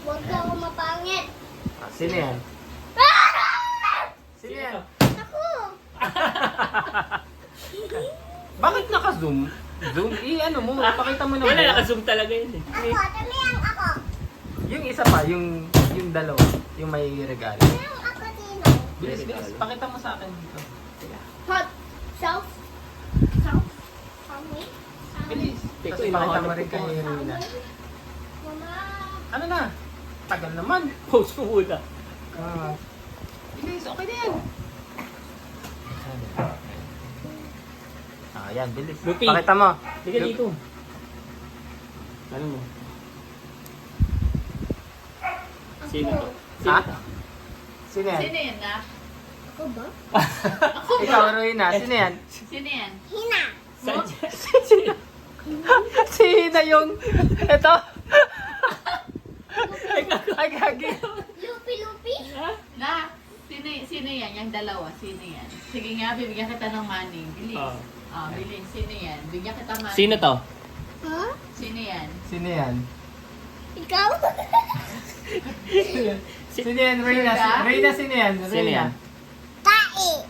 Huwag ka ako mapangit. Ah, sino yan? Sino yan? Ako. Bakit naka-zoom? Zoom? Ano mo? Pakita mo naman. Wala, naka-zoom talaga yun eh. Ako, tamiyang ako. Yung isa pa, yung dalawa. Yung may regalo. Tamiyang ako dino. Bilis, bilis. Pakita mo sa akin dito. Hot. South. South. Kami. Bilis. Teko, Tapos pakita mo hinahanap rin ko kay pa. Rina. Mama. Ano na? Tagal naman. Post mo muna. Ah. Bilis, okay na yan. Ah, yan, bilis. Lupi. Pakita mo. Liga dito. Ano mo? Sino to? Sino Ha? to? Sino yan? Sino yan, Nak? Ako ba? Ikaw, Rina. Sino yan? Sino yan? Hina. Sino? Si Hina yung... Ito. Ay, gagi. Lupi-lupi. Nak, sino yan? Yung dalawa, sino yan? Sige nga, bibigyan kita ng money. Bilis. Oh. Bilis. Sino yan? Bigyan kita money. Sino to? Huh? Sino yan? Sino yan? Ikaw? Sino yan, Rina? Rina, sino yan? Sino yan? Tai.